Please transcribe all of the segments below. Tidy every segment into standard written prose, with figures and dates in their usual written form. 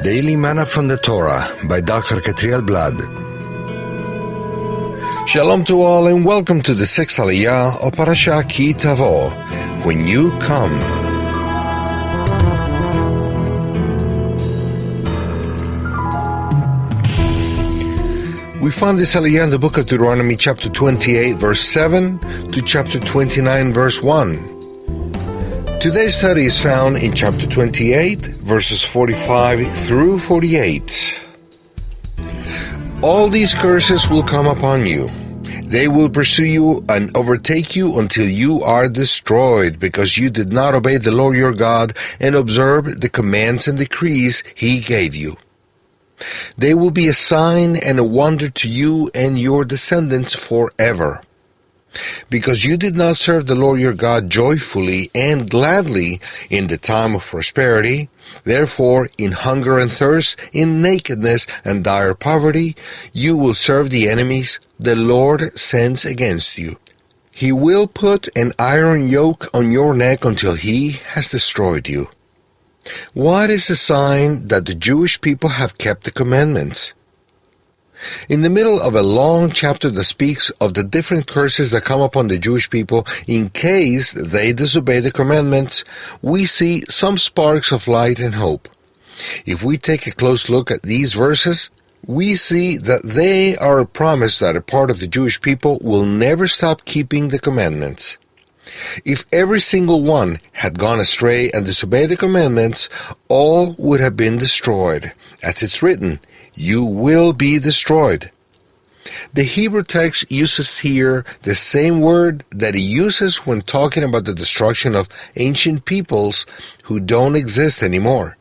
Daily Manna from the Torah by Dr. Ketriel Blad. Shalom to all and welcome to the sixth Aliyah of Parashat Tavoh, When You Come. We found this Aliyah in the book of Deuteronomy chapter 28 verse 7 to chapter 29 verse 1. Today's study is found in chapter 28, verses 45 through 48. All these curses will come upon you. They will pursue you and overtake you until you are destroyed, because you did not obey the Lord your God and observe the commands and decrees He gave you. They will be a sign and a wonder to you and your descendants forever. Because you did not serve the Lord your God joyfully and gladly in the time of prosperity, therefore in hunger and thirst, in nakedness and dire poverty, you will serve the enemies the Lord sends against you. He will put an iron yoke on your neck until He has destroyed you. What is the sign that the Jewish people have kept the commandments? In the middle of a long chapter that speaks of the different curses that come upon the Jewish people in case they disobey the commandments, we see some sparks of light and hope. If we take a close look at these verses, we see that they are a promise that a part of the Jewish people will never stop keeping the commandments. If every single one had gone astray and disobeyed the commandments, all would have been destroyed. As it's written, you will be destroyed. The Hebrew text uses here the same word that he uses when talking about the destruction of ancient peoples who don't exist anymore.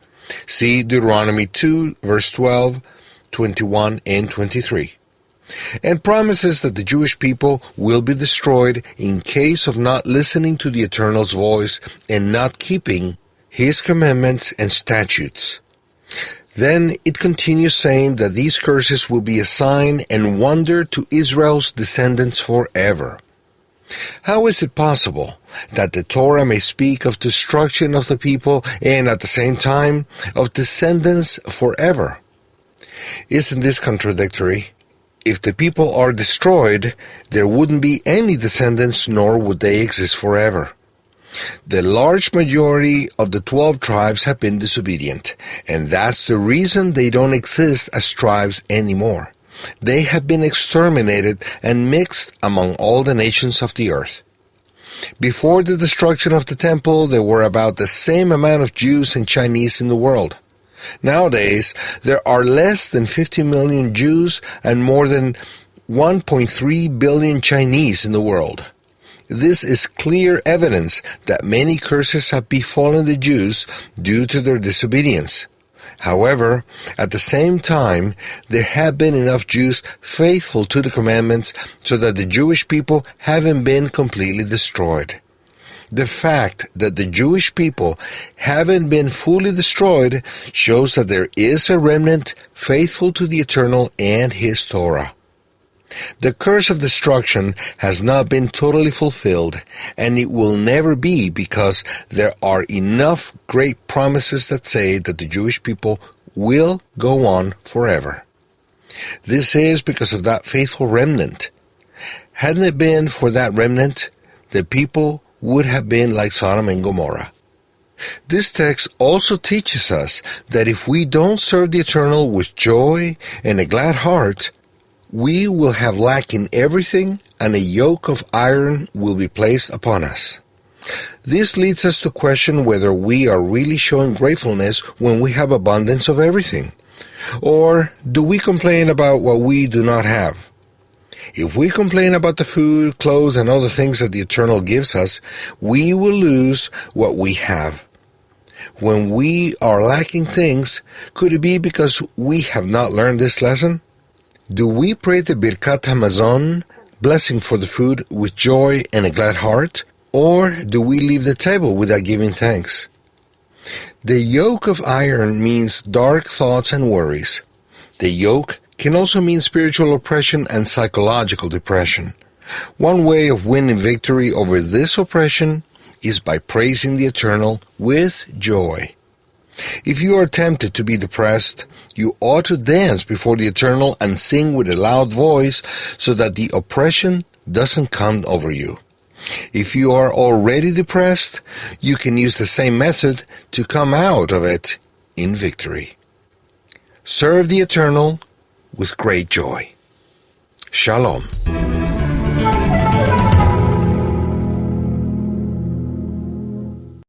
See Deuteronomy 2, verse 12, 21, and 23. And promises that the Jewish people will be destroyed in case of not listening to the Eternal's voice and not keeping His commandments and statutes. Then it continues saying that these curses will be a sign and wonder to Israel's descendants forever. How is it possible that the Torah may speak of destruction of the people and at the same time of descendants forever? Isn't this contradictory? If the people are destroyed, there wouldn't be any descendants, nor would they exist forever. The large majority of the 12 tribes have been disobedient, and that's the reason they don't exist as tribes anymore. They have been exterminated and mixed among all the nations of the earth. Before the destruction of the temple, there were about the same amount of Jews and Chinese in the world. Nowadays, there are less than 50 million Jews and more than 1.3 billion Chinese in the world. This is clear evidence that many curses have befallen the Jews due to their disobedience. However, at the same time, there have been enough Jews faithful to the commandments so that the Jewish people haven't been completely destroyed. The fact that the Jewish people haven't been fully destroyed shows that there is a remnant faithful to the Eternal and His Torah. The curse of destruction has not been totally fulfilled, and it will never be, because there are enough great promises that say that the Jewish people will go on forever. This is because of that faithful remnant. Hadn't it been for that remnant, the people would have been like Sodom and Gomorrah. This text also teaches us that if we don't serve the Eternal with joy and a glad heart, we will have lack in everything, and a yoke of iron will be placed upon us. This leads us to question whether we are really showing gratefulness when we have abundance of everything. Or do we complain about what we do not have? If we complain about the food, clothes, and other things that the Eternal gives us, we will lose what we have. When we are lacking things, could it be because we have not learned this lesson? Do we pray the Birkat HaMazon, blessing for the food, with joy and a glad heart? Or do we leave the table without giving thanks? The yoke of iron means dark thoughts and worries. The yoke can also mean spiritual oppression and psychological depression. One way of winning victory over this oppression is by praising the Eternal with joy. If you are tempted to be depressed, you ought to dance before the Eternal and sing with a loud voice so that the oppression doesn't come over you. If you are already depressed, you can use the same method to come out of it in victory. Serve the Eternal with great joy. Shalom.